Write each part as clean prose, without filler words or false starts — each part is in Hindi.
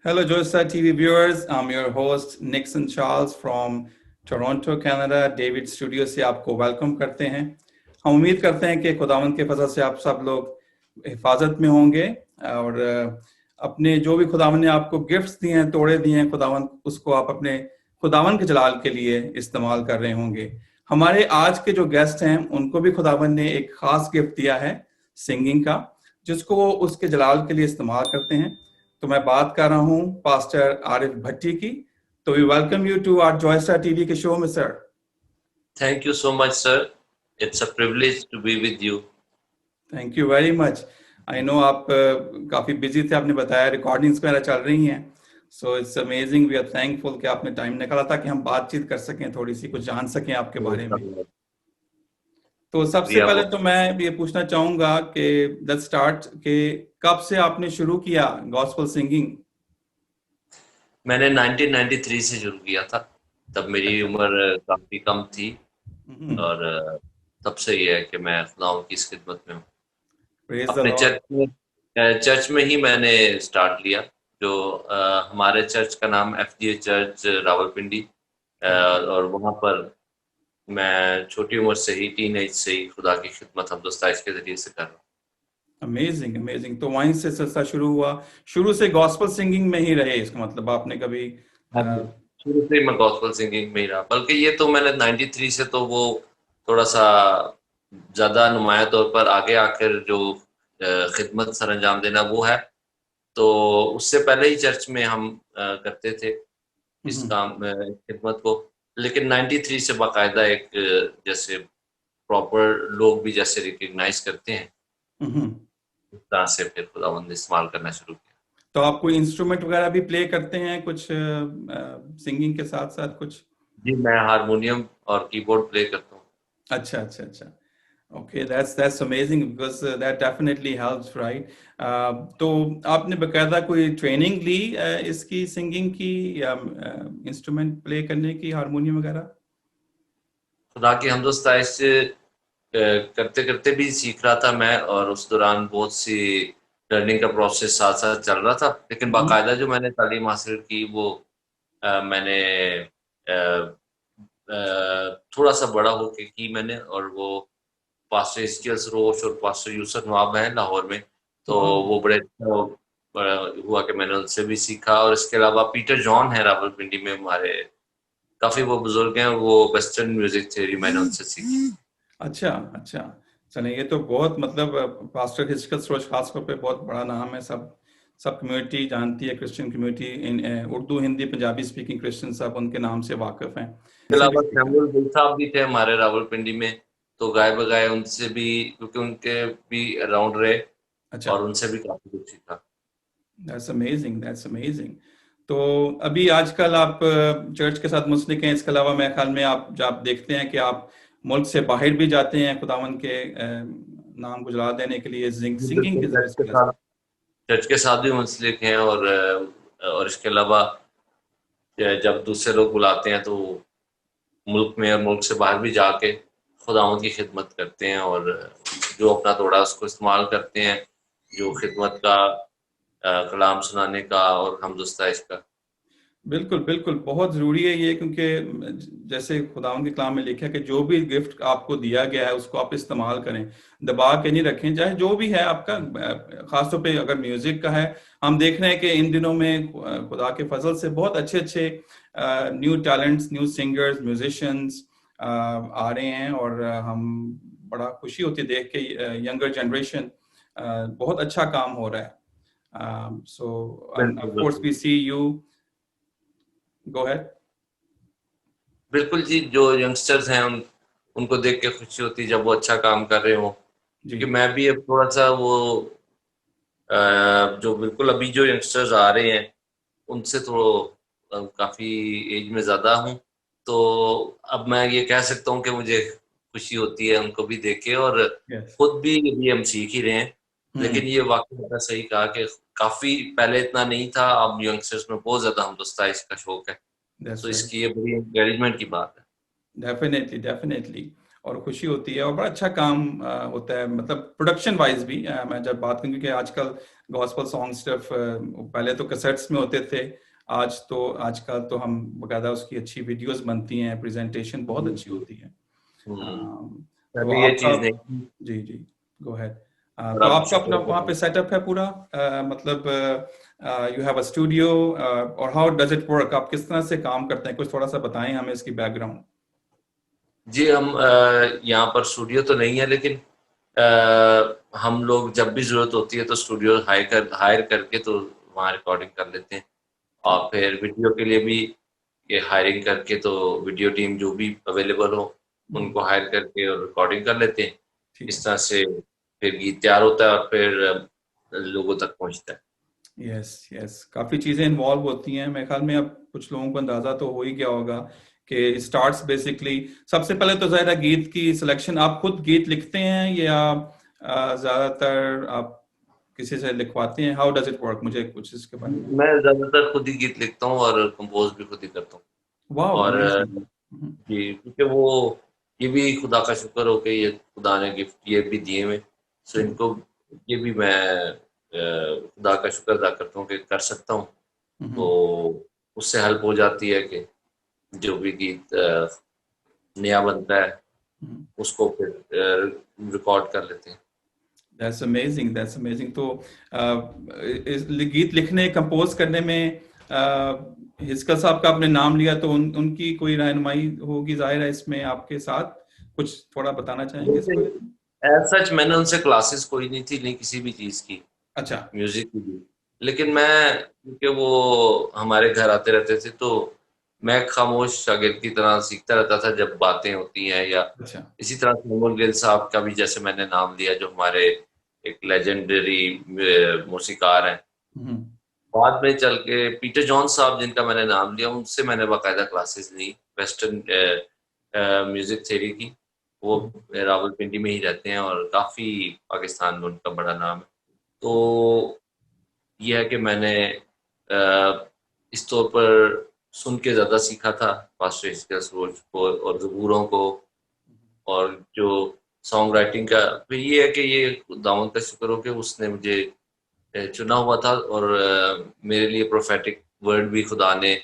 Hello, Joystar TV viewers. I'm your host Nixon Charles from Toronto, Canada. David studio से आपको वेलकम करते हैं। हम उम्मीद करते हैं कि खुदावंद के फजल से आप सब लोग हिफाजत में होंगे और अपने जो भी खुदावंद ने आपको गिफ्ट्स दिए हैं, तोड़े दिए हैं, खुदावंद उसको आप अपने खुदावंद के जलाल के लिए इस्तेमाल कर रहे होंगे। हमारे आज के जो गेस्ट हैं उनको भी खुदावंद ने एक खास गिफ्ट दिया है सिंगिंग का, जिसको वो उसके जलाल के लिए इस्तेमाल करते हैं। तो मैं बात कर रहा हूं पास्टर आरिफ भट्टी की। तो we welcome you to our Joystar TV के शो में sir. Thank you so much, sir. It's a privilege to be with you. Thank you very much. I know आप काफी बिजी थे, आपने बताया रिकॉर्डिंग्स वगैरह चल रही हैं। So it's amazing, we are thankful कि आपने टाइम निकाला था कि हम बातचीत कर सकें, थोड़ी सी कुछ जान सकें आपके बारे में। तो सबसे पहले तो मैं ये पूछना चाहूंगा कि लेट्स स्टार्ट कि कब से आपने शुरू किया गॉस्पेल सिंगिंग? मैंने 1993 से शुरू किया था। तब मेरी उम्र काफी कम थी और तब से ये है कि मैं खुदावंद की इस खिदमत में हूँ। प्रेज द अपने लॉर्ड। चर्च में ही मैंने स्टार्ट लिया। जो हमारे चर्च का नाम एफडीए चर्च रावलपिंडी, और वहाँ पर मैं छोटी उम्र से ही, टीनेज से ही खुदा की खिदमत हमदोस्ताइश के जरिए से कर रहा हूँ। Amazing amazing. तो वहीं से सिलसिला शुरू हुआ, शुरू से गॉस्पेल सिंगिंग में ही रहे, इसका मतलब आपने कभी हाँ जी, शुरू से ही मैं गॉस्पेल सिंगिंग में ही रहा। बल्कि ये तो मैंने 93 से तो वो थोड़ा सा ज्यादा नुमाया तौर पर आगे आकर जो खिदमत सर अंजाम देना वो है, तो उससे पहले ही चर्च में हम करते थे इस काम खिदमत को। लेकिन 93 से बाकायदा एक जैसे प्रॉपर लोग भी जैसे रिकग्नाइज करते हैं, उस तरह से फिर खुदावंद ने इस्तेमाल करना शुरू किया। तो आप कोई इंस्ट्रूमेंट वगैरह भी प्ले करते हैं कुछ सिंगिंग के साथ साथ कुछ? जी, मैं हारमोनियम और कीबोर्ड प्ले करता हूँ। अच्छा अच्छा अच्छा। Okay, that's amazing because that definitely helps, right. तो आपने बकायदा कोई ट्रेनिंग ली इसकी सिंगिंग की या इंस्ट्रूमेंट प्ले करने की, हारमोनियम वगैरह? खुदा की हमदोस्ताइश करते करते भी सीख रहा था मैं, और उस दौरान बहुत सी लर्निंग का प्रोसेस साथ साथ चल रहा था। लेकिन बाकायदा जो मैंने तालीम हासिल की वो मैंने थोड़ा सा बड़ा होके की मैंने, और वो पास्टर इस्कियल रोश और पास्टर यूसुफ नवाब हैं लाहौर में, तो वो बड़े हुआ कि मैंने उनसे भी सीखा। और इसके अलावा पीटर जॉन है रावलपिंडी में हमारे, काफी वो बुजुर्ग हैं, और वो वेस्टर्न म्यूजिक थ्योरी मैंने उनसे सीखी। अच्छा अच्छा। चलिए, ये तो बहुत मतलब पास्टर हिचकल सरोज खासतौर पे बहुत बड़ा नाम है। सब सब कम्युनिटी जानती है, Christian community in Urdu Hindi Punjabi speaking Christian सब उनके नाम से वाकिफ हैं। इसके से भी अलावा सीखा। सैमुअल गिल साहब भी थे हमारे रावलपिंडी में, तो गाए बगाए उनसे भी, क्योंकि उनके भी अराउंड रहे अच्छा, और उनसे भी काफी कुछ सीखा। That's amazing, that's amazing. तो अभी आजकल आप चर्च के साथ मुंसलिक हैं, इसके अलावा मेरे ख्याल में आप जब आप देखते हैं कि आप मुल्क से बाहर भी जाते हैं खुदावन के नाम को जला देने के लिए सिंगिंग बिल्कुल, के जरिए से। चर्च के साथ भी मुंसलिक हैं, और इसके अलावा जब दूसरे लोग बुलाते हैं तो मुल्क में और मुल्क से बाहर भी जाके खुदावंद की खिदमत करते हैं, और जो अपना तोड़ा उसको इस्तेमाल करते हैं, जो खिदमत का, कलाम सुनाने का और हमदोस्ताइश का। बिल्कुल बिल्कुल, बहुत जरूरी है ये, क्योंकि जैसे खुदावन के कलाम में लिखा है कि जो भी गिफ्ट आपको दिया गया है उसको आप इस्तेमाल करें, दबा के नहीं रखें, चाहे जो भी है आपका। खासतौर पे अगर म्यूजिक का है, हम देख रहे हैं कि इन दिनों में खुदा के फजल से बहुत अच्छे अच्छे new talents, new singers, musicians आ रहे हैं, और हम बड़ा खुशी होती है देख के यंगर जनरेशन बहुत अच्छा काम हो रहा है। सो बिल्कुल ऑफ कोर्स बिल्कुल we see you. Go ahead. बिल्कुल जी, जो यंगस्टर्स हैं उनको देख के खुशी होती है जब वो अच्छा काम कर रहे हो। जी क्योंकि मैं भी अब थोड़ा सा वो जो बिल्कुल अभी जो यंगस्टर्स आ रहे हैं उनसे तो काफी एज में ज्यादा हूँ, तो अब मैं ये कह सकता हूँ कि मुझे खुशी होती है उनको भी देख के, और यस। खुद भी ये हम सीख ही रहे हैं। हम्म। लेकिन ये वाकई आपने सही कहा कि काफी पहले इतना नहीं था, अब यंगस्टर्स में बहुत ज्यादा हमदोस्ताइश का शौक है, तो दैट्स राइट। इसकी ये बड़ी एनकरेजमेंट की बात है। Definitely definitely. और खुशी होती है और बड़ा अच्छा काम होता है, मतलब प्रोडक्शन वाइज भी। मैं जब बात करूँ कि आजकल गॉस्पल सॉन्ग सिर्फ पहले तो कैसेट्स में होते थे, आजकल तो हम बकायदा उसकी अच्छी वीडियोस बनती हैं, प्रेजेंटेशन बहुत अच्छी होती है। तो पहले ये आपका, चीज नहीं। जी जी, गो अहेड। और तो अब आपका अपना शुक्र वहाँ पे सेटअप है पूरा, मतलब यू हैव अ स्टूडियो, और हाउ डज इट वर्क, आप किस तरह से काम करते हैं, कुछ थोड़ा सा बताएं हमें इसकी बैकग्राउंड। जी, हम यहाँ पर स्टूडियो तो नहीं है, लेकिन हम लोग जब भी जरूरत होती है तो स्टूडियो हायर करके तो वहाँ रिकॉर्डिंग कर लेते हैं। और फिर वीडियो के लिए भी ये हायरिंग करके तो वीडियो टीम जो भी अवेलेबल हो उनको हायर करके और रिकॉर्डिंग कर लेते हैं। ठीक इस है। तरह से फिर गीत तैयार होता है और फिर लोगों तक पहुंचता है। यस यस, काफी चीजें इन्वॉल्व होती हैं मेरे ख्याल में, अब कुछ लोगों को अंदाजा तो हो ही गया होगा कि स्टार्ट्स बेसिकली, सबसे पहले तो ज़ाहिर है गीत की सिलेक्शन, आप खुद गीत लिखते हैं या ज्यादातर आप किसी से लिखवाते हैं, हाउ डज इट वर्क, मुझे कुछ इसके बारे में। मैं ज्यादातर खुद ही गीत लिखता हूँ और कंपोज भी खुद ही करता हूँ। वाह, और अमेजिंग। जी, क्योंकि वो ये भी खुदा का शुक्र हो कि ये खुदा ने गिफ्ट ये भी दिए हुए, सो इनको ये भी मैं खुदा का शुक्र अदा करता हूँ कि कर सकता हूँ। तो उससे हेल्प हो जाती है कि जो भी गीत नया बनता है उसको फिर रिकॉर्ड कर लेते हैं। That's amazing, that's amazing. तो गीत लिखने कंपोज करने में हिस्कल साहब का आपने नाम लिया, तो उनकी कोई रहनुमाई होगी जाहिर है इसमें आपके साथ, कुछ थोड़ा बताना चाहेंगे इस बारे में। एज सच मैंने उनसे क्लासेस कोई नहीं थी, नहीं किसी भी चीज की, अच्छा। म्यूजिक की भी। लेकिन मैं, क्योंकि वो हमारे घर आते रहते थे तो मैं खामोश शागिर्द की तरह सीखता रहता था जब बातें होती हैं। या अच्छा। इसी तरह मोहम्मद गिल साहब का भी जैसे मैंने नाम लिया, जो हमारे एक लेजेंडरी मौसीकार हैं। हम्म। बाद में चल के पीटर जॉन साहब जिनका मैंने नाम लिया, उनसे मैंने बाकायदा क्लासेस ली वेस्टर्न म्यूजिक थ्योरी की। वो रावलपिंडी में ही रहते हैं और काफी पाकिस्तान में उनका बड़ा नाम है। तो ये है कि मैंने इस तौर पर सुन के ज़्यादा सीखा था पास्टर हिचकल रोज को और ज़बूरों को, और जो सॉन्ग राइटिंग का फिर ये है कि ये दामन का शुक्र हो कि उसने मुझे चुना हुआ था। और मेरे लिए प्रोफेटिक वर्ड भी खुदा ने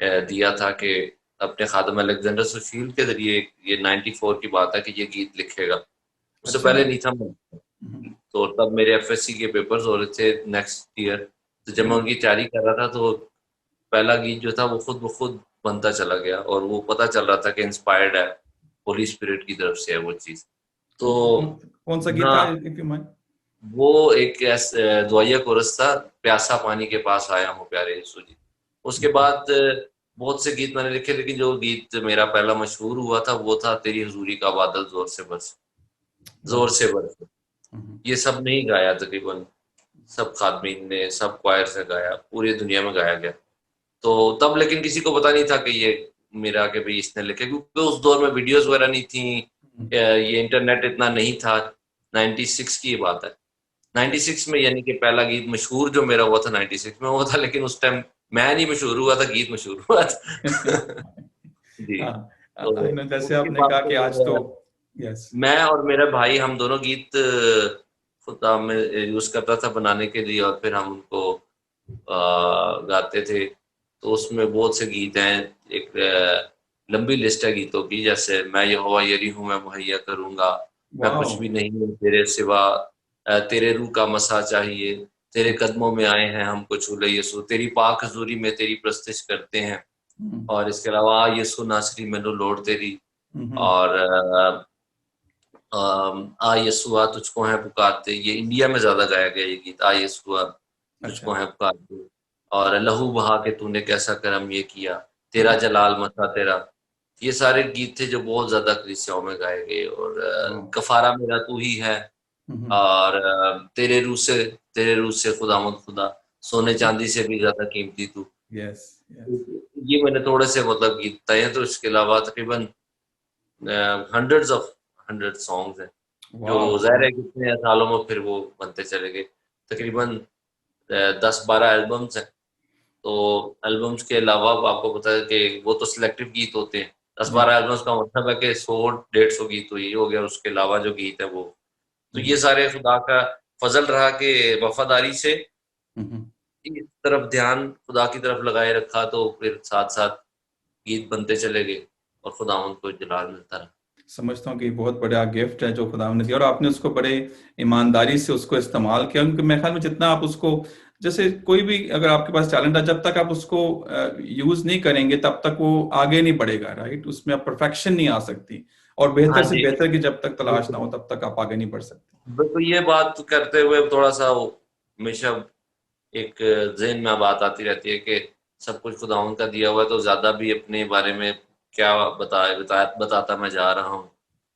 दिया था कि अपने खादम अलेक्जेंडर सुशील के जरिए, ये 94 की बात है कि ये गीत लिखेगा। उससे अच्छा। पहले नहीं था मैं। तो तब मेरे एफएससी के पेपर्स हो रहे थे नेक्स्ट ईयर। तो जब मैं उनकी तैयारी कर रहा था तो पहला गीत जो था वो खुद ब खुद बनता चला गया, और वो पता चल रहा था कि इंस्पायर्ड है, होली स्पिरिट की तरफ से है वो चीज। तो कौन सा गीत था, हाँ, इफ यू माइंड। वो एक दुआया कोरस था, प्यासा पानी के पास आया हूँ प्यारे यीशु जी। उसके बाद बहुत से गीत मैंने लिखे, लेकिन जो गीत मेरा पहला मशहूर हुआ था वो था तेरी हुजूरी का बादल जोर से बरस, जोर से बरस। ये सब नहीं गाया, तकरीबन सब खादमीन ने, सब क्वायर से गाया, पूरी दुनिया में गाया गया। तो तब लेकिन किसी को पता नहीं था कि ये मेरा, कि भाई इसने लिखे, क्योंकि उस दौर में वीडियोस वगैरह नहीं थी, ये इंटरनेट इतना नहीं था। 96 की ये बात है। 96 में, यानी कि पहला गीत मशहूर जो मेरा हुआ था 96 में वो था, लेकिन उस टाइम मैं नहीं मशहूर हुआ था, गीत मशहूर हुआ था। जी। तो हाँ, जैसे उसके आपने बाद कहा कि आज तो, फिर यस। मैं और मेरा भाई, हम दोनों गीत खुदा में यूज करता था बनाने के लिए, और फिर हम उनको गाते थे। तो उसमें बहुत से गीत हैं, एक लंबी लिस्ट है गीतों की, जैसे मैं यहोवा यरी हूँ मैं मुहैया करूंगा, मैं वाओ। कुछ भी नहीं हूँ तेरे सिवा, तेरे रूह का मसा चाहिए, तेरे कदमों में आए हैं हमको छू ले यीशु, तेरी पाक हजूरी में तेरी प्रस्तिश करते हैं। और इसके अलावा यीशु नासरी मैनू लोड तेरी, और आ यीशुआ तुझको है पुकारते, ये इंडिया में ज्यादा गाया गया ये गीत, आ यीशुआ अच्छा। तुझको है पुकारते। और लहू बहा के तूने कैसा करम ये किया, तेरा जलाल मसा तेरा। ये सारे गीत थे जो बहुत ज्यादा कलीसियाओं में गाए गए। और कफारा मेरा तू ही है, और तेरे रूह से खुदामद खुदा, सोने चांदी से भी ज्यादा कीमती तू। Yes yes. ये मैंने थोड़े से मतलब गीत बताए हैं। तो इसके अलावा तकरीबन हंड्रेड सॉन्ग्स हैं, जो वाओ। ज़ाहिर है कितने सालों में फिर वो बनते चले गए। तकरीबन 10-12 एल्बम्स हैं। तो एल्बम्स के अलावा आपको पता है कि वो तो सिलेक्टिव गीत होते हैं। 10-12 एल्बम्स का मतलब है कि 100-150 गीत तो ये हो गया, उसके अलावा जो गीत है वो, तो ये सारे खुदा का फजल रहा कि वफादारी से हम्म। इस तरफ ध्यान खुदा की तरफ लगाए रखा, तो फिर साथ साथ गीत बनते चले गए और खुदावंद को जलाल मिलता रहा। समझता हूँ कि बहुत बड़ा गिफ्ट है जो खुदा ने दिया और आपने उसको बड़े ईमानदारी से उसको इस्तेमाल किया, क्योंकि मेरे ख्याल में जितना आप उसको, जैसे कोई भी अगर आपके पास टैलेंट है, जब तक आप उसको यूज नहीं करेंगे तब तक वो आगे नहीं बढ़ेगा, राइट? उसमें आप परफेक्शन नहीं आ सकती, और बेहतर हाँ से जी, बेहतर की जब तक तलाश ना बिल्कुल। हो तब तक आप आगे नहीं बढ़ सकते। बिल्कुल, ये बात करते हुए थोड़ा सा हमेशा एक ज़हन में बात आती रहती है कि सब कुछ खुदावंद का दिया हुआ है, तो ज़्यादा भी अपने बारे में क्या बताता मैं जा रहा हूँ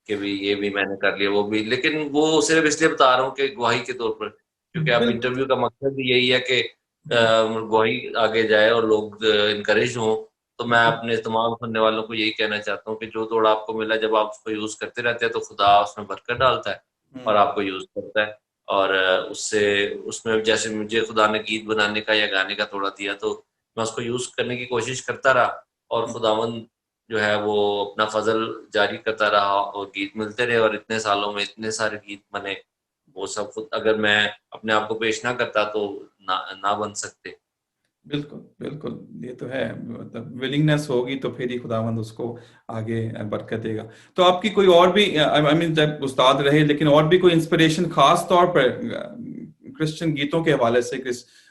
कि भी ये भी मैंने कर लिया, वो भी। लेकिन वो सिर्फ इसलिए बता रहा हूँ कि गवाही के तौर पर, क्योंकि आप बिल्कुल। इंटरव्यू का मकसद भी यही है कि गवाही आगे जाए और लोग इनकरेज हों। तो मैं अपने तमाम सुनने वालों को यही कहना चाहता हूँ कि जो थोड़ा आपको मिला, जब आप उसको यूज़ करते रहते हैं तो खुदा उसमें बरकत डालता है और हम्म। आपको यूज़ करता है। और उससे उसमें जैसे मुझे खुदा ने गीत बनाने का या गाने का थोड़ा दिया, तो मैं उसको यूज़ करने की कोशिश करता रहा और खुदावंद जो है वो अपना फजल जारी करता रहा और गीत मिलते रहे, और इतने सालों में इतने सारे गीत बने। वो सब खुद, अगर मैं अपने आप को पेश ना करता तो ना बन सकते। बिल्कुल बिल्कुल, ये तो है, मतलब विलिंगनेस होगी तो फिर ही खुदावंद उसको आगे बरकत देगा। तो आपकी कोई और भी, आई मीन जब उस्ताद रहे, लेकिन और भी कोई इंस्पिरेशन खास तौर पर क्रिश्चियन गीतों के हवाले से,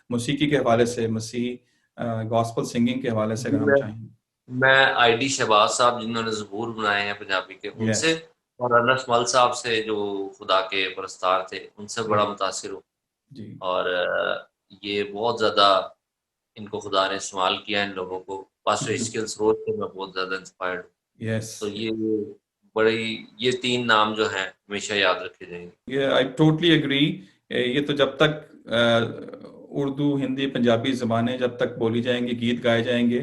मौसीकी के हवाले से, मसीह गॉस्पल सिंगिंग के हवाले से, जी, अगर हम चाहें? मैं आईडी शहबाज साहब जिन्होंने ज़बूर बनाए हैं पंजाबी के, यस। उनसे और अनस मल साहब से जो खुदा के परस्तार थे, उनसे बड़ा ग्रेट। मुतासिर हूँ। जी। और ये बहुत ज़्यादा इनको खुदा ने इस्तेमाल किया, इन लोगों को। पास्टर हिस्कियल रोज से मैं बहुत ज़्यादा इंस्पायर्ड हूँ। यस। तो ये 3 नाम जो हैं हमेशा याद रखे जाएँगे। ये आई टोटली एग्री। ये तो जब तक उर्दू, हिंदी, पंजाबी ज़बानें जब तक बोली जाएंगी, गीत गाए जाएंगे,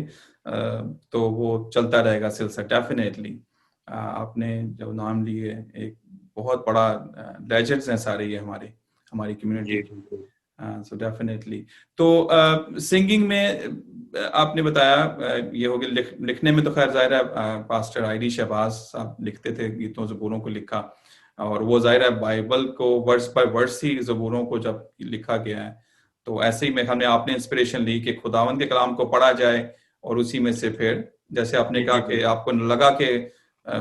तो वो चलता रहेगा सिलसिला, डेफिनेटली। आपने जो नाम लिए, एक बहुत बड़ा लेजेंड्स हैं सारे ये हमारे, हमारी कम्युनिटी जी, के। बिल्कुल। So definitely. तो सिंगिंग में आपने बताया, ये हो गया, लिखने में तो खैर जाहिर है पास्टर आईडी शहबाज साहब लिखते थे गीतों ज़बूरों को लिखा, और वो जाहिर है बाइबल को वर्स बाय वर्स ही ज़बूरों को जब लिखा गया है, तो ऐसे ही में हमने आपने इंस्पिरेशन ली कि खुदावंद के कलाम को पढ़ा जाए, और उसी में से फिर जैसे आपने जी, कहा जी, कि बिल्कुल। आपको लगा कि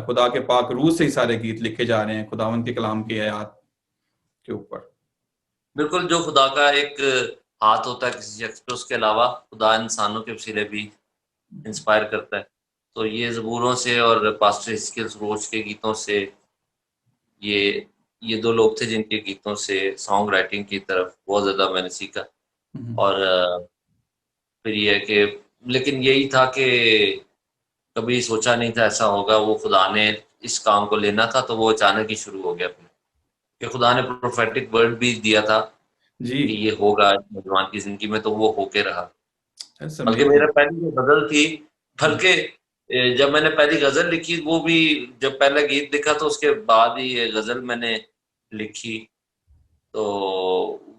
खुदा के पाक रूह से ही सारे गीत लिखे जा रहे हैं खुदावंद के कलाम की आयत के ऊपर। बिल्कुल, जो खुदा का एक हाथ होता है किसी शख्स पे, उसके अलावा खुदा इंसानों के वसीले भी इंस्पायर करता है। तो ये ज़बूरों से और पास्टर हिस्कियल रोज के गीतों से, ये ये 2 लोग थे जिनके गीतों से सॉन्ग राइटिंग की तरफ बहुत ज़्यादा मैंने सीखा। हम्म। और फिर ये है कि, लेकिन यही था कि कभी सोचा नहीं था ऐसा होगा। वो खुदा ने इस काम को लेना था तो वो अचानक ही शुरू हो गया फिर। कि खुदा ने प्रोफेटिक वर्ड भी दिया था जी। कि ये होगा इस नौजवान की ज़िंदगी में, तो वो होके रहा। दैट्स बल्कि मेरा अमेजिंग। पहली जो गज़ल थी, बल्कि जब मैंने पहली गज़ल लिखी, वो भी जब पहला गीत लिखा तो उसके बाद ही ये गज़ल मैंने लिखी। तो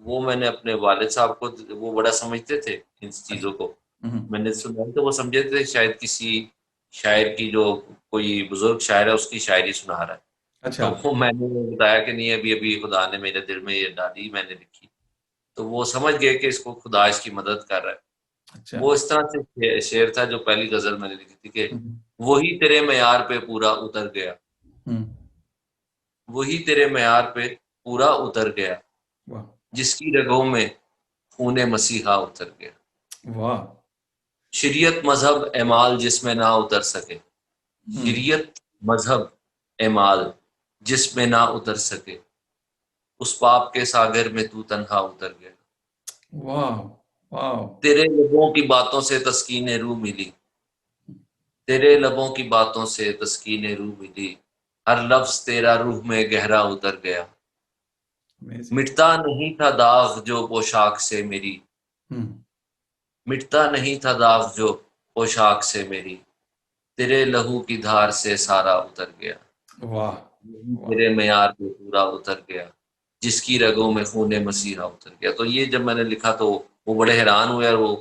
वो मैंने अपने वालिद साहब को, वो बड़ा समझते थे इन चीज़ों अच्छा। को। हम्म। मैंने सुना तो वो समझे थे शायद किसी शायर की, जो कोई बुज़ुर्ग शायर है उसकी शायरी सुना रहा है। अच्छा। तो वो मैंने बताया कि नहीं, अभी-अभी खुदा ने मेरे दिल में ये डाली, मैंने लिखी। तो वो समझ गए कि इसको खुदा इसकी मदद कर रहा है। अच्छा। वो इस तरह से शेर था जो पहली गज़ल मैंने लिखी थी कि हम्म। वही तेरे मयार पे पूरा उतर गया, हम्म। वही तेरे मयार पे पूरा उतर गया, वाह। जिसकी रगों में खूने मसीहा उतर गया। वाह। शरीयत मज़हब एमाल जिसमें ना उतर सके, हम्म। शरीयत मज़हब एमाल जिसमें ना उतर सके, उस पाप के सागर में तू तन्हा उतर गया। वाह। वाह। तेरे लबों की बातों से तस्कीन रूह मिली, तेरे लबों की बातों से तस्कीन रूह मिली, हर लफ्ज तेरा रूह में गहरा उतर गया। अमेजिंग। मिटता नहीं था दाग जो पोशाक से मेरी, हम्म। मिटता नहीं था दाग जो पोशाक से मेरी, तेरे लहू की धार से सारा उतर गया। वाह। यही वाह। तेरे मयार पे पूरा उतर गया, जिसकी रगों में खूने मसीहा उतर गया। तो ये जब मैंने लिखा तो वो बड़े हैरान हुए, और वो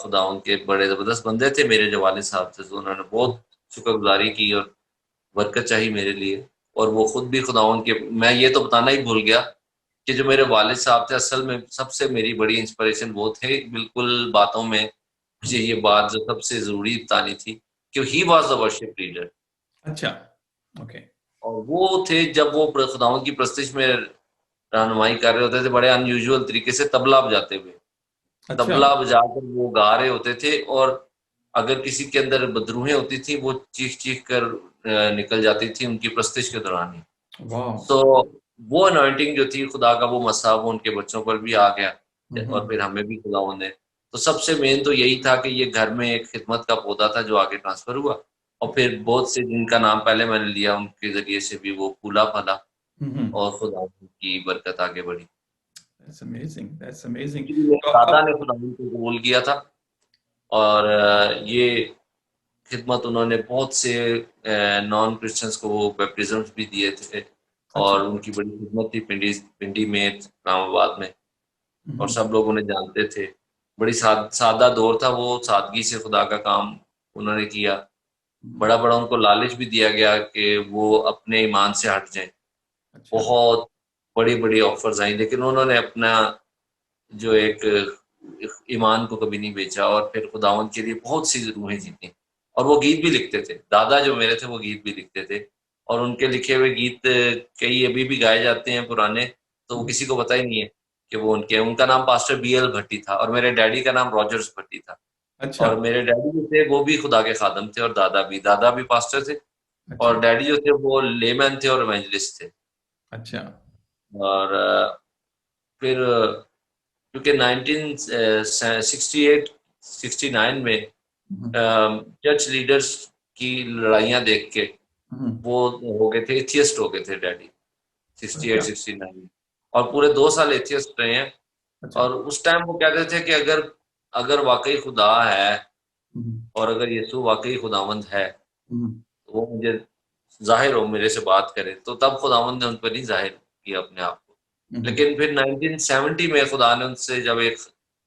खुदा उनके बड़े ज़बरदस्त बंदे थे मेरे जो वालिद साहब थे, तो उन्होंने बहुत शुक्रगुज़ारी की और बरकत चाही मेरे लिए। और वो खुद भी खुदावंद के, मैं ये तो बताना ही भूल गया कि जो मेरे वालिद साहब थे असल में सबसे मेरी बड़ी इंस्पिरेशन वो थे। बिल्कुल बातों में मुझे ये बात जो सबसे जरूरी बतानी थी कि he was the worship leader. अच्छा, ओके। और वो थे जब वो खुदावंद की प्रस्तिश में रहनुमाई कर रहे होते थे बड़े अनयूजुअल तरीके से तबला बजाते हुए, अच्छा। तबला बजाकर वो गा रहे होते थे। और अगर किसी के अंदर बदरूहें होती थी वो चीख चीख कर निकल जाती थी उनकी प्रस्तिश के दौरान ही। वाह। तो वो अनॉइंटिंग जो थी, खुदा का वो मसा वो उनके बच्चों पर भी आ गया और हम्म। फिर हमें भी खुदावंद ने। तो सबसे मेन तो यही था कि ये घर में एक खिदमत का पौधा था जो आगे ट्रांसफर हुआ, और फिर बहुत से जिनका नाम पहले मैंने लिया उनके जरिए से भी वो फूला फला हम्म। और खुदा की बरकत आगे बढ़ी। That's amazing, that's amazing. क्योंकि मेरे तो दादा अब ने खुदा को कबूल किया था, और ये खिदमत उन्होंने बहुत से नॉन क्रिश्चियंस को वो बैप्टिज्म्स भी दिए थे। अच्छा। और उनकी बड़ी खिदमत थी पिंडी पिंडी में, इस्लामाबाद में, और हम्म। सब लोग उन्हें जानते थे। बड़ी सादा दौर था वो, सादगी से खुदा का काम उन्होंने किया। हम्म। बड़ा बड़ा उनको लालच भी दिया गया कि वो अपने ईमान से हट जाएं। अच्छा। बहुत बड़ी बड़ी ऑफर्स आई, लेकिन उन्होंने अपना जो एक ईमान को कभी नहीं बेचा, और फिर खुदावंद के लिए बहुत सी रूहें जीती। और वो गीत भी लिखते थे, दादा जो मेरे थे वो गीत भी लिखते थे, और उनके लिखे हुए गीत कई अभी भी गाए जाते हैं पुराने, तो वो हम्म। किसी को पता ही नहीं है कि वो उनके। उनका नाम पास्टर बीएल भट्टी था, और मेरे डैडी का नाम रॉजर्स भट्टी था। अच्छा। और मेरे डैडी जो थे वो भी खुदा के खादम थे, और दादा भी पास्टर थे, अच्छा। और डैडी जो थे वो लेमैन थे और इवेंजलिस्ट थे। अच्छा। और फिर क्योंकि 1968 69 में हम्म। चर्च लीडर्स की लड़ाइयाँ देख के हम्म। वो हो गए थे, एथियस्ट हो गए थे डैडी, 68 अच्छा। 69 में। और पूरे 2 साल एथियस्ट रहे हैं। अच्छा। और उस टाइम वो कहते थे कि अगर अगर वाकई खुदा है, हम्म। और अगर यीशु वाकई खुदावंद है, हम्म। तो वो मुझे जाहिर हो, मेरे से बात करे। तो तब खुदावंद ने उन पर नहीं जाहिर किया अपने आप को। हम्म। लेकिन फिर 1970 में खुदा ने उनसे जब एक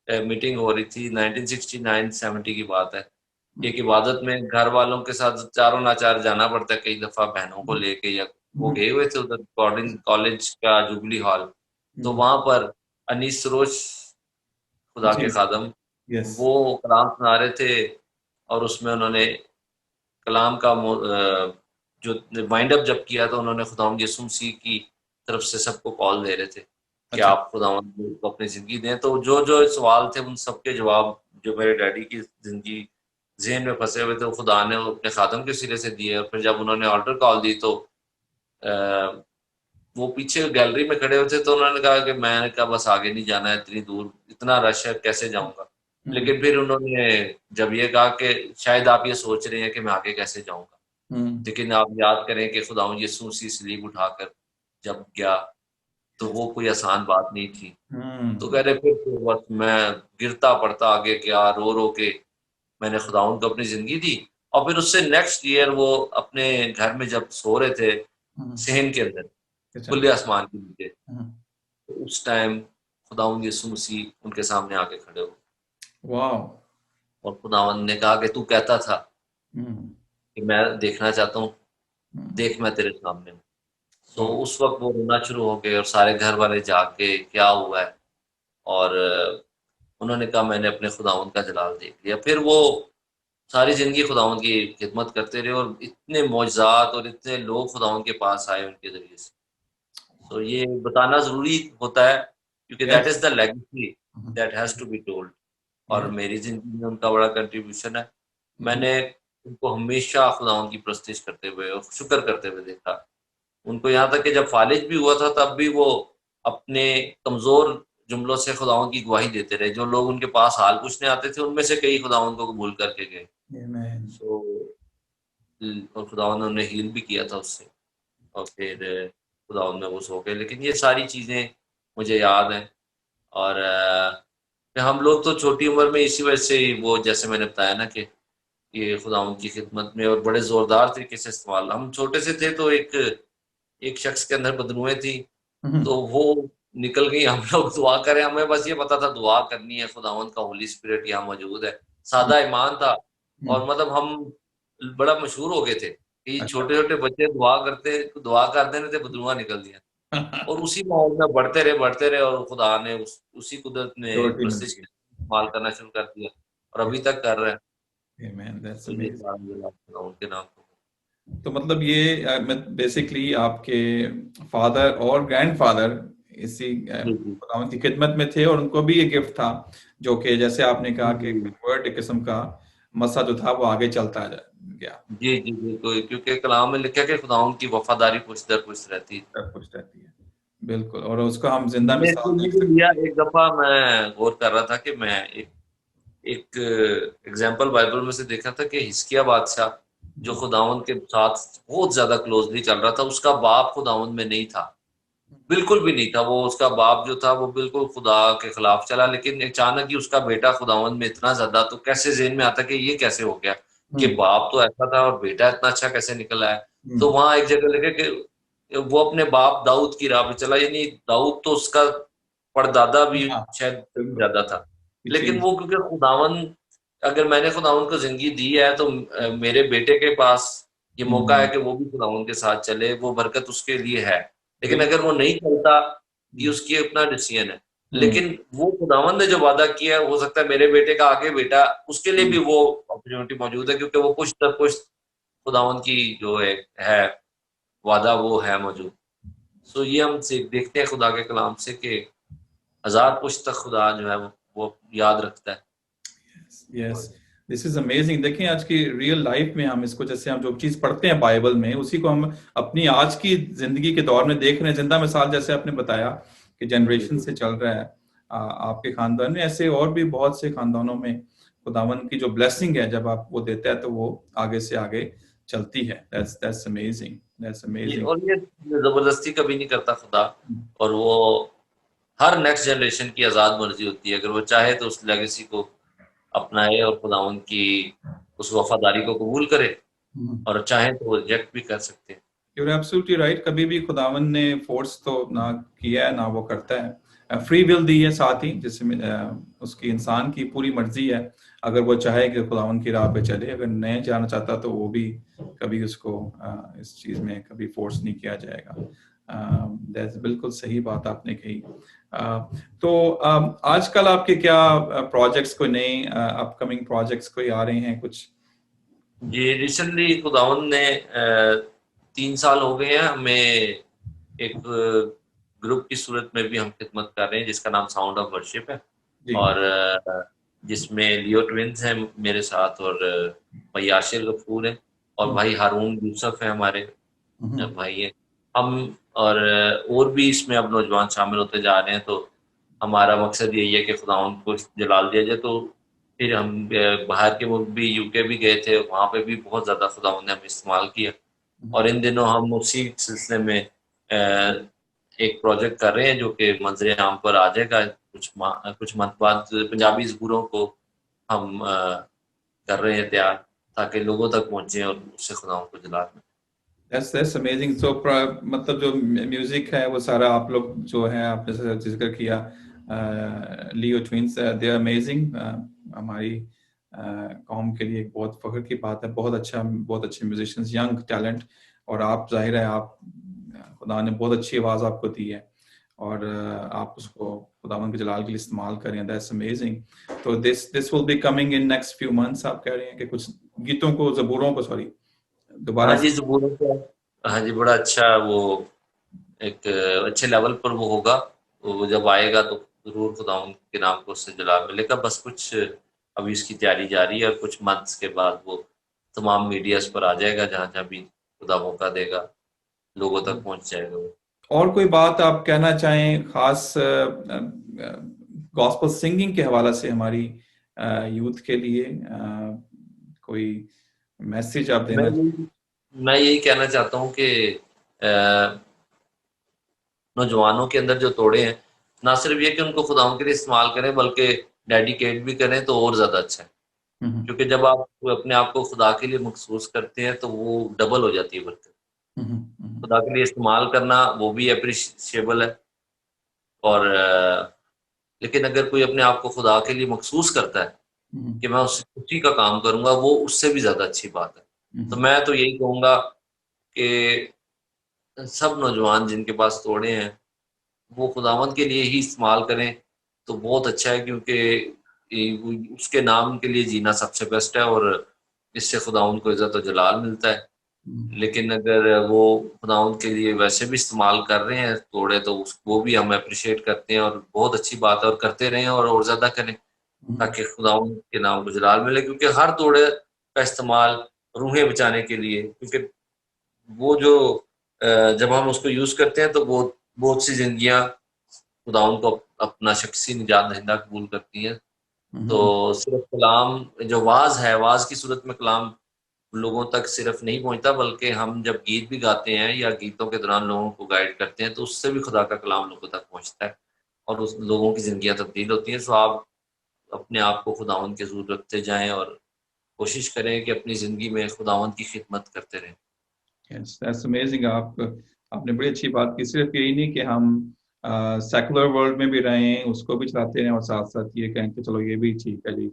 मीटिंग हो रही थी, 1969-70 की बात है, एक इबादत में घर वालों के साथ चारों नाचार जाना पड़ता है कई दफा, बहनों को लेके, या वो हम्म। गए हुए थे उधर कॉर्डिंग कॉलेज का जुबली हॉल। तो हम्म। वहां पर अनीस सरोज, खुदा जी। के खादम, यस। वो कलाम सुना रहे थे। और उसमें उन्होंने कलाम का जो वाइंड अप जब किया, तो उन्होंने खुदावंद यीशु मसीह की तरफ से सबको कॉल दे रहे थे कि अच्छा। आप खुदावंद को अपनी जिंदगी दें। तो जो जो सवाल थे उन सबके जवाब जो मेरे डैडी की जिंदगी जहन में फंसे हुए थे, वो खुदा ने अपने खादम के सिरे से दिए। और फिर जब उन्होंने ऑल्टर कॉल दी, तो वो पीछे गैलरी में खड़े हुए थे, तो उन्होंने कहा कि मैंने कहा बस आगे नहीं जाना है, इतनी दूर इतना रश है, कैसे जाऊंगा। हम्म। लेकिन फिर उन्होंने जब ये कहा कि शायद आप ये सोच रहे हैं कि मैं आगे कैसे जाऊंगा, हम्म। लेकिन आप याद करें कि खुदावंद यीशु मसीह सलीब उठाकर जब गया, तो यस। वो कोई आसान बात नहीं थी। तो हम्म। कह रहे फिर तो बस मैं गिरता पड़ता आगे गया, रो रो के मैंने खुदावंद को अपनी जिंदगी दी। और फिर उससे नेक्स्ट ईयर वो अपने घर में जब सो रहे थे हम्म। सहन के अंदर, अच्छा। खुले आसमान के नीचे, हम्म। तो उस टाइम खुदावंद यीशु मसीह उनके सामने आके खड़े हो, वाह। और खुदावंद ने कहा कि तू कहता था हम्म। कि मैं देखना चाहता हूँ, हम्म। देख मैं तेरे सामने हूँ। तो वाह। उस वक्त वो रोना शुरू हो गए, और सारे घर वाले जाके क्या हुआ है। और उन्होंने कहा मैंने अपने खुदावंद का जलाल देख लिया। फिर वो सारी जिंदगी खुदावंद की खिदमत करते रहे, और इतने मौजज़ात और इतने लोग खुदावंद के पास आए उनके जरिए से। तो ये बताना ज़रूरी होता है, क्योंकि that yes. Is the legacy that has to be told. और यस। मेरी ज़िंदगी में उनका बड़ा कंट्रीब्यूशन है। मैंने उनको हमेशा खुदावंद की प्रस्तिश करते हुए और शुक्र करते हुए देखा। उनको यहाँ तक कि जब फालिज भी हुआ था, तब भी वो अपने कमज़ोर जुमलों से खुदावंद की गवाही देते रहे। जो लोग उनके पास हाल पूछने आते थे, उनमें से कई खुदावंद को कबूल करके गए। आमेन। सो और खुदावंद ने उन्हें हील भी किया था उससे, और फिर खुदावंद में वो सो गए। लेकिन ये सारी चीज़ें मुझे याद हैं। और हम लोग तो छोटी उम्र में इसी वजह से ही वो, जैसे मैंने बताया ना कि ये खुदावंद की खिदमत में और बड़े ज़ोरदार तरीके से इस्तेमाल, हम छोटे से थे तो एक एक शख्स के अंदर बदनुएँ थी, तो वो निकल गई। हम लोग दुआ करें, हमें बस ये पता था दुआ करनी है, खुदावंद का होली स्पिरिट यहाँ मौजूद है। सादा ईमान था, और मतलब हम बड़ा मशहूर हो गए थे कि अच्छा। छोटे-छोटे बच्चे दुआ करते, दुआ कर देने थे, बदनुआ निकल दिया। और उसी माहौल में बढ़ते रहे और खुदा ने उसी कुदरत ने रोटी बर्सिश मिलती इस्तेमाल करना शुरू कर दिया और अभी तक कर रहे हैं। है। Amen, that's तो ये amazing. उनके नाम को। तो मतलब ये बेसिकली आपके फादर और ग्रैंडफादर इसी जी जी खुदावंद की खिदमत में थे, और उनको भी ये गिफ्ट था, जो कि जैसे आपने कहा कि जी कन्वर्ट एक किस्म का मसा जो था वो आगे चलता गया। जी जी बिल्कुल, क्योंकि कलाम में लिखा है कि खुदाउन की वफादारी पुश्त दर पुश्त रहती है। सब कुछ रहती है, बिल्कुल, और उसको हम जिंदा मैंने मिसाल इसको ये देख भी लिया, सकते एक दफा मैं गौर कर रहा था कि मैं एक एग्जाम्पल बाइबल में से देखा था कि हिजकिय्याह बादशाह जो हैं। खुदावन के साथ बहुत ज्यादा क्लोजली चल रहा था, उसका बाप खुदावन में नहीं था, बिल्कुल भी नहीं था। वो उसका बाप जो था वो बिल्कुल खुदा के खिलाफ चला, लेकिन अचानक ही उसका बेटा खुदावन में इतना ज्यादा, तो कैसे ज़हन में आता कि ये कैसे हो गया कि हम्म, बाप तो ऐसा था और बेटा इतना अच्छा कैसे निकला है। तो हम्म, वहां एक जगह लगे कि वो अपने बाप दाऊद की राह पे चला, यानी दाऊद तो उसका परदादा भी हाँ, शायद बिल्कुल, ज्यादा था, पीछे लेकिन वो क्योंकि खुदावन, अगर मैंने खुदावन को जिंदगी दी है तो मेरे बेटे के पास ये मौका है हम्म, कि वो भी खुदावन के साथ चले, वो बरकत उसके लिए है। लेकिन अगर बिल्कुल, वो नहीं चलता, ये हम्म, उसकी अपना डिसीजन है। हम्म, लेकिन वो खुदावन ने जो वादा किया है, हो सकता है मेरे बेटे का आगे बेटा, उसके लिए भी वो अपॉर्चुनिटी मौजूद है, क्योंकि वो पुश्त दर पुश्त खुदावन की जो है वादा वो है मौजूद। सो ये हम देखते हैं खुदा के कलाम से कि हजार पुश्त तक खुदा जो है वो याद रखता है। Yes, this is amazing. देखें आज की रियल लाइफ में हम इसको, जैसे हम जो चीज पढ़ते हैं बाइबल में, उसी को हम अपनी आज की जिंदगी के दौर में देख रहे हैं, जिंदा मिसाल जैसे आपने बताया कि जी जनरेशन जी से चल रहा है। आपके खानदान में ऐसे और भी बहुत से खानदानों में खुदावन की जो ब्लेसिंग है, जब आप वो देता है तो वो आगे से आगे चलती है। That's amazing, that's amazing. और ये जबरदस्ती कभी नहीं करता खुदा, और वो हर नेक्स्ट जनरेशन की आज़ाद मर्जी होती है, अगर वो चाहे तो उस लेगेसी को अपनाए और खुदावन की उस वफादारी को कबूल करे, और चाहे तो वो रिजेक्ट भी कर सकते हैं। You're absolutely right। कभी भी खुदावन ने फोर्स तो ना किया है ना वो करता है, फ्री विल दी है साथ ही, जिसमें उसकी इंसान की पूरी मर्जी है। अगर वो चाहे कि खुदावन की राह पे चले, अगर नहीं जाना चाहता तो वो भी कभी उसको इस चीज में कभी फोर्स नहीं किया जाएगा। दैट्स बिल्कुल सही बात आपने कही। तो आजकल आपके क्या प्रोजेक्ट्स, कोई नए अपकमिंग प्रोजेक्ट्स कोई आ रहे हैं कुछ? जी रिसेंटली खुदावन ने 3 साल हो गए हैं हमें, एक ग्रुप की सूरत में भी हम खिदमत कर रहे हैं जिसका नाम साउंड ऑफ वर्शिप है, जी। और जिसमें लियो ट्विंस हैं मेरे साथ, और भाई याशिर गफूर है, और हम्म, भाई हारून यूसुफ है हमारे हम्म, भाई है। हम और भी इसमें अब नौजवान शामिल होते जा रहे हैं, तो हमारा मकसद यही है कि खुदावंद को जलाल दिया जाए। तो फिर हम बाहर के मुल्क भी, यूके भी गए थे, वहाँ पे भी बहुत ज़्यादा खुदावंद ने हमें इस्तेमाल किया। और इन दिनों हम उसी सिलसिले में एक प्रोजेक्ट कर रहे हैं जो कि मंजर आम पर आ जाएगा कुछ मंथ बाद। पंजाबी ज़बूरों को हम कर रहे हैं तैयार, ताकि लोगों तक पहुँचे और उससे खुदावंद को जलाल मिले। That's amazing. सो मतलब जो म्यूजिक है वो सारा आप लोग जो है, आपने जैसे जिक्र किया लियो ट्विंस, दे आर अमेजिंग। हमारी कौम के लिए एक बहुत फख्र की बात है। बहुत अच्छा, बहुत अच्छे म्यूजिशियंस, यंग टैलेंट। और आप, जाहिर है आप, खुदा ने बहुत अच्छी आवाज आपको दी है, और आप उसको खुदावन के जलाल के लिए इस्तेमाल करें। That's amazing. तो this will be coming in next few months. आप कह रहे हैं कि कुछ गीतों को, जबूरों को, सॉरी, दोबारा हाँ से। जी, ज़बूरों का, हाँ जी, बड़ा अच्छा वो एक अच्छे लेवल पर वो होगा। वो जब आएगा तो ज़रूर खुदावंद के नाम को उससे जलाल मिलेगा। बस कुछ अभी इसकी तैयारी जारी है, और कुछ मंथ्स के बाद वो तमाम मीडियाज़ पर आ जाएगा, जहाँ-जहाँ भी खुदा मौका देगा, लोगों तक पहुँच जाएगा वो। और कोई बात आप कहना चाहें खास गॉस्पल सिंगिंग के हवाले से हमारी यूथ के लिए, कोई मैसेज आप मैं देना चाहें? यही मैं यही कहना चाहता हूँ कि अ, नौजवानों के अंदर जो तोड़े हैं, ना सिर्फ ये कि उनको खुदावंद के लिए इस्तेमाल करें, बल्कि डेडिकेट भी करें तो और ज़्यादा अच्छा है। हम्म, क्योंकि जब आप अपने आप को खुदा के लिए मखसूस करते हैं, तो वो डबल हो जाती है बरकत। हम्म, खुदा के लिए इस्तेमाल करना वो भी एप्रिशिएबल है, और लेकिन अगर कोई अपने आप को खुदा के लिए मखसूस करता है हम्म, कि मैं उसी का काम करूँगा, वो उससे भी ज़्यादा अच्छी बात है। तो हम्म, मैं तो यही कहूँगा कि सब नौजवान जिनके पास तोड़े हैं वो खुदावंद के लिए ही इस्तेमाल करें तो बहुत अच्छा है, क्योंकि उसके नाम के लिए जीना सबसे बेस्ट है और इससे खुदावंद को इज्जत और जलाल मिलता है। लेकिन अगर वो खुदावंद के लिए वैसे भी इस्तेमाल कर रहे हैं तोड़े तो वो भी हम अप्रिशिएट करते हैं और बहुत अच्छी बात है, और करते रहें और ज़्यादा करें ताकि खुदावंद के नाम को जलाल मिले, क्योंकि हर तोड़े का इस्तेमाल रूहें बचाने के लिए, क्योंकि वो जो जब हम उसको यूज़ करते हैं तो बहुत बहुत सी जिंदगियां खुदावंद को अपना शख्सी निजात दहिंदा कबूल करती हैं। तो सिर्फ कलाम जो वाज है, वाज की सूरत में कलाम लोगों तक सिर्फ नहीं पहुंचता, बल्कि हम जब गीत भी गाते हैं या गीतों के दौरान लोगों को गाइड करते हैं तो उससे भी खुदा का कलाम लोगों तक पहुंचता है और उस लोगों की जिंदगियां तब्दील होती हैं। सो आप अपने आप को खुदावंद के हज़ूर रखते जाएं और कोशिश करें कि अपनी ज़िंदगी में खुदावंद की खिदमत करते रहें। Yes, that's amazing। आपने बड़ी अच्छी बात की। सिर्फ यही नहीं कि हम सेकुलर वर्ल्ड में भी रहें, उसको भी चलाते रहें और साथ साथ ये कहें कि चलो ये भी ठीक है जी,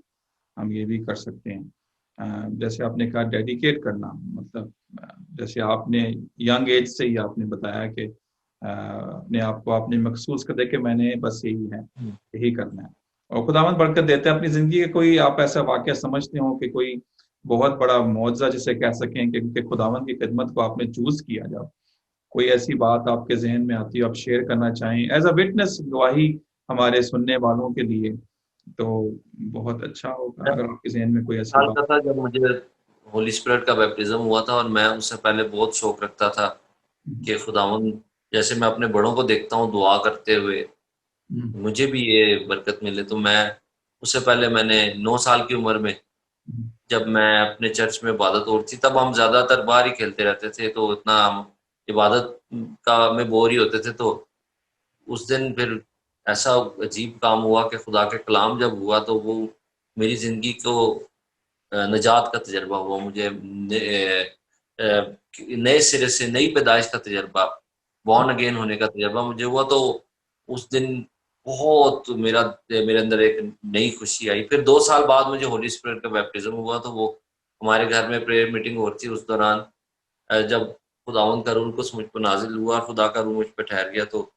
हम ये भी कर सकते हैं। जैसे आपने कहा डेडिकेट करना, मतलब जैसे आपने यंग एज से ही आपने बताया कि अपने आप को आपने महसूस कर दिया कि मैंने बस यही है, यही करना है, और खुदावंद बरकत देते हैं। अपनी जिंदगी के कोई आप ऐसा वाकया समझते हो कि कोई बहुत बड़ा मुआवजा जिसे कह सकें कि खुदावंद की खिदमत को आपने चूज किया, जब कोई ऐसी बात आपके जहन में आती है आप शेयर करना चाहें एज अ विटनेस, गवाही हमारे सुनने वालों के लिए, तो बहुत अच्छा होगा अगर आपके जहन में कोई ऐसी साल बात। का था जब मुझे होली स्पिरिट का बैप्टिज्म हुआ था, और मैं उससे पहले बहुत शौक रखता था कि खुदावंद जैसे मैं अपने बड़ों को देखता हूँ दुआ करते हुए मुझे भी ये बरकत मिले। तो मैं उससे पहले मैंने 9 साल की उम्र में जब मैं अपने चर्च में इबादत हो रही थी, तब हम ज़्यादातर बाहर ही खेलते रहते थे, तो इतना हम इबादत का में बोर ही होते थे। तो उस दिन फिर ऐसा अजीब काम हुआ कि खुदा के कलाम जब हुआ तो वो मेरी ज़िंदगी को निजात का तजर्बा हुआ। मुझे नए सिरे से नई पैदाइश का तजर्बा, बॉर्न अगेन होने का तजर्बा मुझे हुआ। तो उस दिन बहुत मेरे अंदर एक नई खुशी आई। फिर 2 साल बाद मुझे होली स्पिरिट का बैप्टिज्म हुआ, तो वो हमारे घर में प्रेयर मीटिंग हो रही थी उस दौरान। जब खुदावंद का रूह कुछ मुझ पर नाजिल हुआ, खुदा का रूह मुझ पे ठहर गया, तो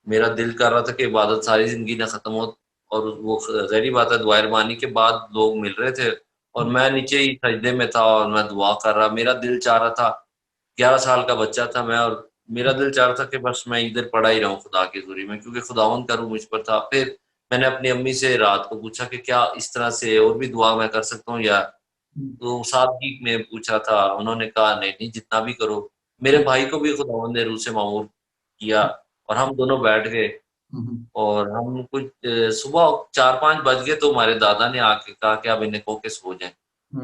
मेरा दिल कर रहा था कि इबादत सारी ज़िंदगी ना ख़त्म हो। और वो ज़ाहिर-सी बात है दुआ रबानी के बाद लोग मिल रहे थे और मैं नीचे ही सजदे में था और मैं दुआ कर रहा। मेरा दिल चाह रहा था, 11 साल का बच्चा था मैं, और मेरा दिल चाह रहा था कि बस मैं इधर पड़ा ही रहूँ खुदा की हज़ूरी में, क्योंकि खुदावंद का रूह मुझ पर था। फिर मैंने अपनी अम्मी से रात को पूछा कि क्या इस तरह से और भी दुआ मैं कर सकता हूँ, या तो सादगी में पूछा था। उन्होंने कहा नहीं, नहीं जितना भी करो। मेरे भाई को भी खुदावंद ने रूह से मामूर किया और हम दोनों बैठ गए और हम कुछ सुबह 4-5 बज गए तो हमारे दादा ने आके कहा कि अब इन्हें कहो के सो जाएँ।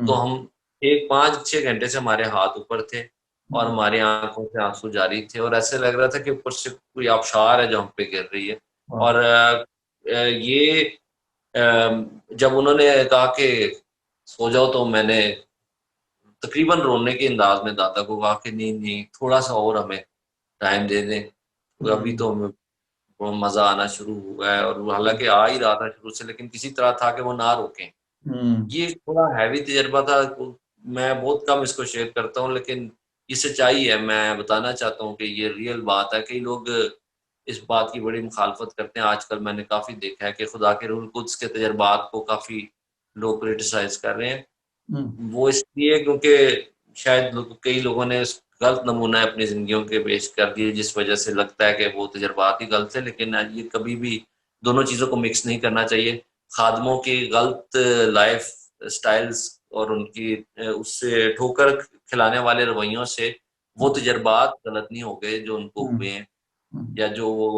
तो हम एक 5-6 घंटे से हमारे हाथ ऊपर थे और हमारी आँखों से आँसू जारी थे और ऐसे लग रहा था कि ऊपर से कोई आबशार है जो हम पे गिर रही है। और ये जब उन्होंने कहा कि सो जाओ तो मैंने तकरीबन रोने के अंदाज में दादा को कहा कि नहीं, नहीं थोड़ा-सा और हमें टाइम दे दें। तो अभी तो हमें वो मज़ा आना शुरू हुआ है, और वो हालाँकि आ ही रहा था शुरू से, लेकिन किसी तरह था कि वो ना रोकें। ये थोड़ा हैवी तजुर्बा था। मैं बहुत कम इसको शेयर करता हूँ, लेकिन ये सच्चाई है। मैं बताना चाहता हूँ कि ये रियल बात है। कई लोग इस बात की बड़ी मुखालफत करते हैं। आजकल मैंने काफ़ी देखा है कि खुदा के रूह कुद्स के तजुर्बात को काफ़ी लोग क्रिटिसाइज़ कर रहे हैं। वो इसलिए क्योंकि शायद कई लोगों ने गलत नमूना अपनी ज़िंदगियों के पेश कर दिए, जिस वजह से लगता है कि वो तजुर्बात ही गलत है। लेकिन ये कभी भी दोनों चीज़ों को मिक्स नहीं करना चाहिए। खादमों की गलत लाइफ स्टाइल्स और उनकी उससे ठोकर खिलाने वाले रवैयों से वो तजुर्बात गलत नहीं हो गए जो उनको हुए हैं, या जो वो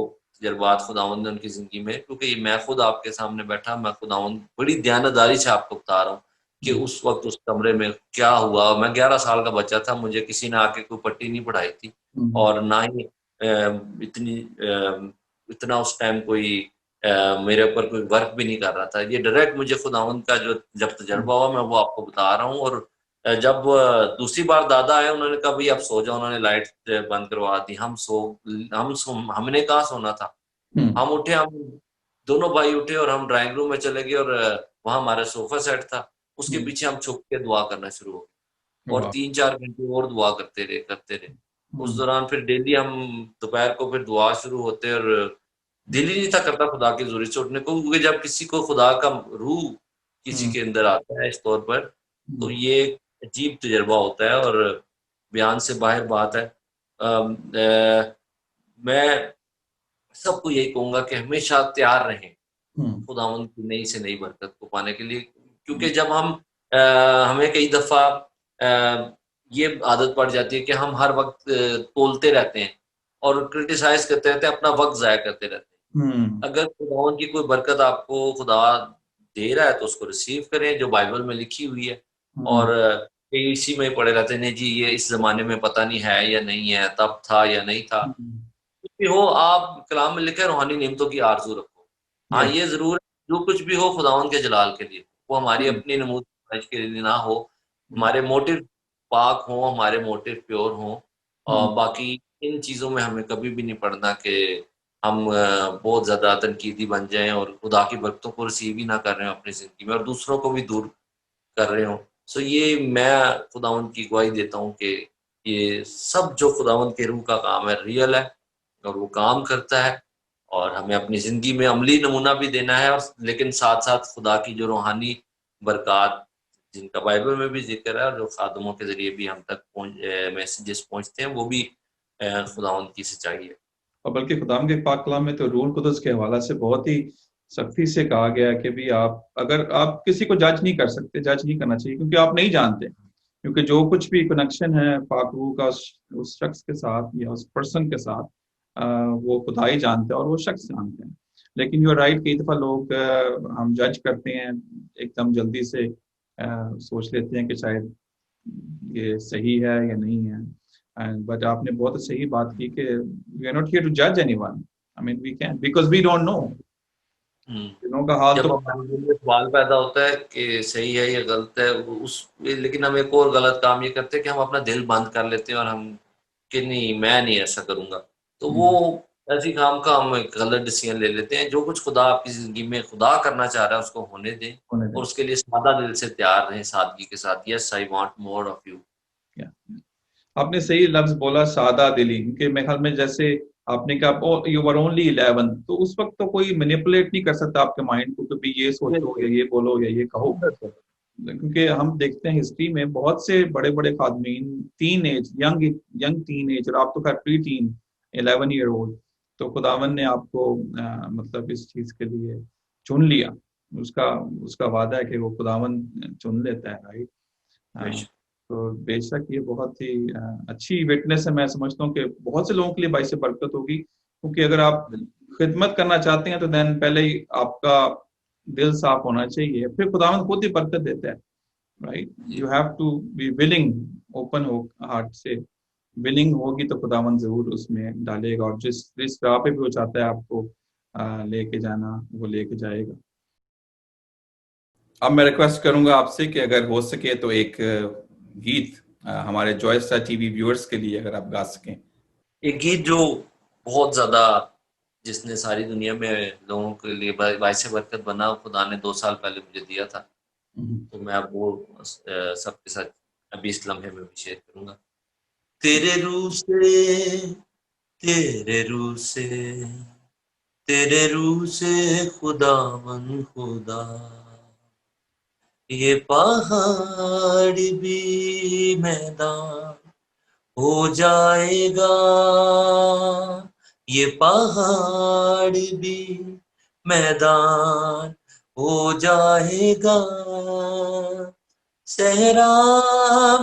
तजुर्बात खुदावंद ने उनकी ज़िंदगी में, क्योंकि मैं खुद आपके सामने बैठा, मैं खुदावंद बड़ी दयानतदारी से आपको बता रहा हूँ कि उस वक़्त उस कमरे में क्या हुआ। मैं 11 साल का बच्चा था, मुझे किसी ने आके कोई पट्टी नहीं पढ़ाई थी और ना ही इतना उस टाइम कोई मेरे ऊपर कोई वर्क भी नहीं कर रहा था। ये डायरेक्ट मुझे खुदावंद का जो जब तजुर्बा हुआ मैं वो आपको बता रहा हूँ। और जब दूसरी बार दादा आए उन्होंने कहा भई अब सो जाओ, उन्होंने लाइट बंद करवा दी। हमने कहाँ सोना था। हम उठे, हम दोनों भाई उठे और हम ड्राइंग रूम में चले गए और वहाँ हमारा सोफ़ा सेट था। उसके पीछे हम छुप के दुआ करना शुरू हो गए और 3-4 घंटे और दुआ करते रहे, करते रहे। उस दौरान फिर डेली हम दोपहर को फिर दुआ शुरू होते और दिल ही नहीं था करता खुदा की हज़ूरी से उठने को, क्योंकि जब किसी को खुदा का रूह किसी के अंदर आता है इस तौर पर, तो ये एक अजीब तजुर्बा होता है और बयान से बाहर बात है। मैं सबको यही कहूँगा कि हमेशा तैयार रहें खुदावंद की नई से नई बरकत को पाने के लिए, क्योंकि जब हम हमें कई दफ़ा ये आदत पड़ जाती है कि हम हर वक़्त तोलते रहते हैं और क्रिटिसाइज़ करते रहते हैं, अपना वक़्त ज़ाया करते रहते हैं। अगर खुदावंद की कोई बरकत आपको खुदा दे रहा है तो उसको रिसीव करें जो बाइबल में लिखी हुई है, और कई इसी में पड़े रहते हैं, नहीं जी ये इस ज़माने में पता नहीं है या नहीं है, तब था या नहीं था। कुछ भी हो, आप कलाम में लिखा है रूहानी नेमतों की आरज़ू रखो। हाँ, ये ज़रूर है, जो कुछ भी हो खुदावंद के जलाल के लिए, वो हमारी अपनी नमूद के लिए ना हो, हमारे मोटिव पाक हों, हमारे मोटिव प्योर हों, और बाकी इन चीज़ों में हमें कभी भी नहीं पड़ना कि हम बहुत ज़्यादा तनकीदी बन जाएँ और खुदा की बरकतों को रिसीव ही ना कर रहे हों अपनी ज़िंदगी में और दूसरों को भी दूर कर रहे हों। सो ये मैं खुदावंद की गवाही देता हूँ कि ये सब जो खुदावंद के रूह का काम है रियल है और वो काम करता है, और हमें अपनी ज़िंदगी में अमली नमूना भी देना है, और लेकिन साथ-साथ खुदा की जो रूहानी बरक़ात जिनका बाइबल में भी ज़िक्र है और जो ख़ादिमों के ज़रिए भी हम तक मैसेजेस पहुँचते हैं, वो भी खुदावंद की सच्चाई है। और बल्कि खुदाम के पाक कलाम में तो रूह कुदस के हवाला से बहुत ही सख्ती से कहा गया है कि भी आप किसी को जज नहीं कर सकते, जज नहीं करना चाहिए क्योंकि आप नहीं जानते। क्योंकि जो कुछ भी कनेक्शन है पाक रूह का उस शख्स के साथ या उस पर्सन के साथ, वो खुदा ही जानते हैं और वो शख्स जानते हैं। लेकिन यू आर राइट, कई दफ़ा लोग हम जज करते हैं एकदम जल्दी से, सोच लेते हैं कि शायद ये सही है या नहीं है। बट आपने बहुत सही बात की कि we are not here to जज anyone. I mean we can because we don't know. दिनों का हाल जब तो हमारे दिल में सवाल पैदा होता है कि सही है या गलत है, लेकिन हम एक और गलत काम ये करते हैं कि हम अपना दिल बंद कर लेते हैं और हम कि नहीं मैं नहीं ऐसा करूँगा। तो वो ऐसी काम का हम एक गलत डिसीजन ले लेते हैं। जो कुछ खुदा आपकी ज़िंदगी में खुदा करना चाह रहा है उसको होने दें होने और दें। उसके लिए सादा दिल से तैयार रहें, सादगी के साथ। Yes I want more of you. या आपने सही लफ्ज बोला, सादा दिली, क्योंकि मेरे ख्याल में जैसे आपने कहा यू वर ओनली 11, तो उस वक्त तो कोई मैनिपुलेट नहीं कर सकता आपके माइंड को कि भी ये सोचो या ये बोलो या ये कहो। क्योंकि हम देखते हैं हिस्ट्री में बहुत से बड़े बड़े खादमीन teenage, young young teenage, और आप तो खैर प्री टीन 11 ईयर ओल्ड, तो खुदावन ने आपको मतलब इस चीज के लिए चुन लिया। उसका उसका वादा है कि वो खुदावन चुन लेता है, राइट। तो बेशक ये बहुत ही अच्छी विटनेस है। मैं समझता हूँ कि बहुत से लोगों के लिए बाइस बरकत होगी, क्योंकि अगर आप खिदमत करना चाहते हैं तो देन पहले ही आपका दिल साफ होना चाहिए, फिर खुदावंद खुद ही बरकत देता है, right. You have to be willing, open हो हार्ट से। विलिंग होगी तो खुदावंद जरूर उसमें डालेगा, और जिस राह पे भी वो चाहता है आपको लेके जाना, वो लेके जाएगा। अब मैं रिक्वेस्ट करूंगा आपसे कि अगर हो सके तो एक गीत हमारे जॉयस्टा टीवी व्यूअर्स के लिए अगर आप गा सकें। एक गीत जो बहुत ज़्यादा जिसने सारी दुनिया में लोगों के लिए बाइस बरकत बना, खुदा ने 2 साल पहले मुझे दिया था। तो मैं अब वो सबके साथ अभी इस लम्हे में भी शेयर करूँगा। तेरे रूह से, तेरे रूह से, तेरे रूह से खुदावन खुदा, ये पहाड़ भी मैदान हो जाएगा, ये पहाड़ भी मैदान हो जाएगा, सहरा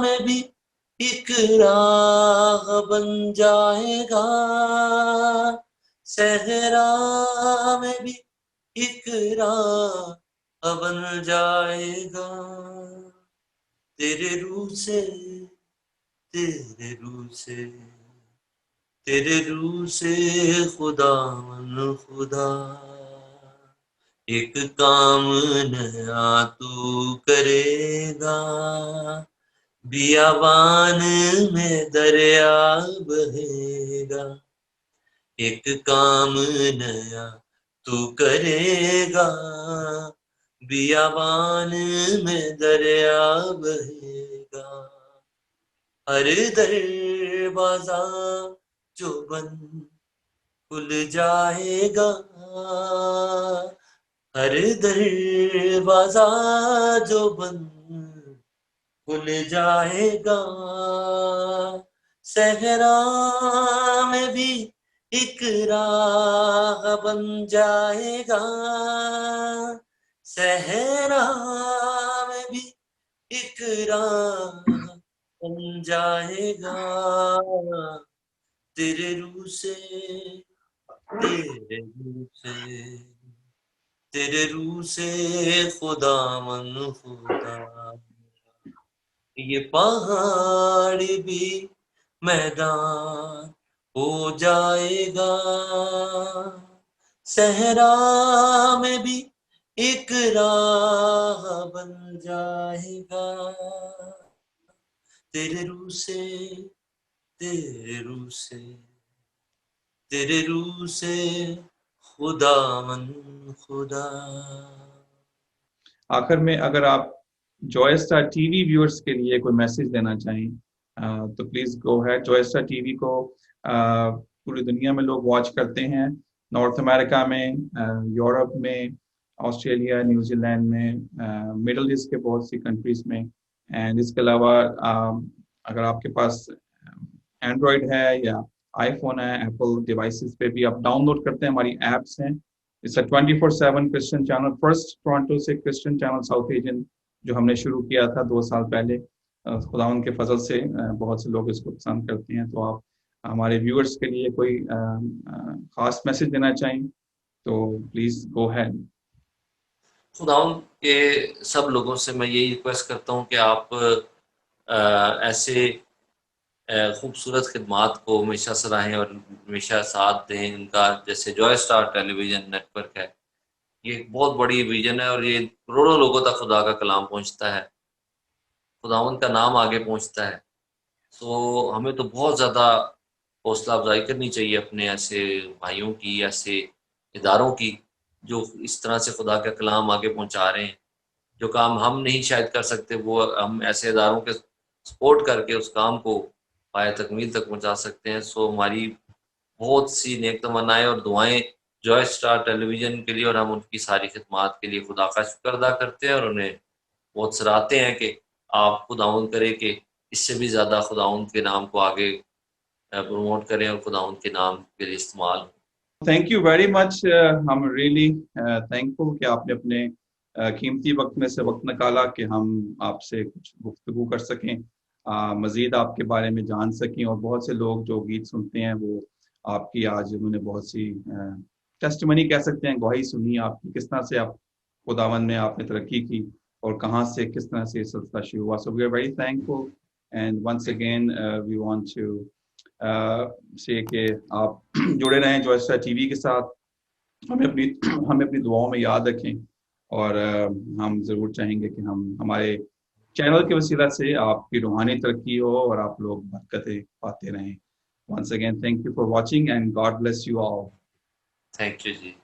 में भी एक राह बन जाएगा, सहरा में भी एक राह बन जाएगा, तेरे रूह से, तेरे रूह से, तेरे रूह से खुदावन खुदा, एक काम नया तू करेगा, बियाबान में दरिया बहेगा, एक काम नया तू करेगा, बियाबान में दरिया बहेगा, हर दर दरवाजा जो बंद खुल जाएगा, हर दरवाजा जो बंद खुल जाएगा, सहरा में भी एक राह बन जाएगा, सहरा में भी एक राह बन जाएगा, तेरे रूह से, तेरे रूह से, तेरे रूह से खुदावन खुदा, ये पहाड़ भी मैदान हो जाएगा, सहरा में भी एक राह बन जाएगा, तेरे रूह से, तेरे रूह से, तेरे रूह से खुदावन खुदा। आखिर में अगर आप जॉय स्टार टीवी व्यूअर्स के लिए कोई मैसेज देना चाहें तो प्लीज गो है। जॉय स्टार टीवी को पूरी दुनिया में लोग वॉच करते हैं, नॉर्थ अमेरिका में, यूरोप में, ऑस्ट्रेलिया, न्यूजीलैंड में, मिडल ईस्ट के बहुत सी कंट्रीज में। एंड इसके अलावा अगर आपके पास एंड्रॉयड है या आईफोन है, एप्पल डिवाइसेस पे भी आप डाउनलोड करते हैं, हमारी एप्स हैं। It's a 24/7 Christian channel, first Toronto से क्रिश्चियन चैनल साउथ एशियन जो हमने शुरू किया था 2 साल पहले। खुदावंद के फजल से बहुत से लोग इसको पसंद करते हैं। तो आप हमारे व्यूअर्स के लिए कोई खास मैसेज देना चाहें तो प्लीज गो हैड। खुदावंद के सब लोगों से मैं यही रिक्वेस्ट करता हूँ कि आप ऐसे खूबसूरत खिदमात को हमेशा सराहें और हमेशा साथ दें उनका। जैसे जॉय स्टार टेलीविज़न नेटवर्क है, ये एक बहुत बड़ी विजन है और ये करोड़ों लोगों तक खुदा का कलाम पहुँचता है, खुदावंद का नाम आगे पहुँचता है। तो हमें तो बहुत ज़्यादा हौसला अफजाई करनी चाहिए अपने ऐसे भाइयों की, ऐसे इदारों की जो इस तरह से खुदा का कलाम आगे पहुँचा रहे हैं। जो काम हम नहीं शायद कर सकते, वो हम ऐसे इदारों के सपोर्ट करके उस काम को पाए तकमील तक पहुँचा सकते हैं। सो हमारी बहुत सी नेक तमन्नाएँ और दुआएँ जॉय स्टार टेलीविज़न के लिए और हम उनकी सारी खिदमात के लिए खुदा का शुक्र अदा करते हैं और उन्हें बहुत सराहते हैं कि आप खुदावंद करें कि इससे भी ज़्यादा खुदावंद के नाम को आगे प्रमोट करें और खुदावंद के नाम के लिए इस्तेमाल हो। Thank you very much. हम रियली थैंकफुल कि आपने अपने कीमती वक्त में से वक्त निकाला कि हम आपसे कुछ गुफ्तगू कर सकें, मज़ीद आपके बारे में जान सकें। और बहुत से लोग जो गीत सुनते हैं वो आपकी आज उन्होंने बहुत सी टेस्टिमनी कह सकते हैं, गवाही सुनी आपकी, किस तरह से आप खुदावंद में आपने तरक्की की और कहाँ से किस तरह से सिलसिला शुरू हुआ। So we are very thankful and once again we want to say कि आप जुड़े रहें जॉय स्टार टीवी के साथ, हमें अपनी दुआओं में याद रखें। और हम ज़रूर चाहेंगे कि हम हमारे चैनल के वसीला से आपकी रूहानी तरक्की हो और आप लोग बरकतें पाते रहें। Once again thank you for watching and God bless you all. Thank you ji.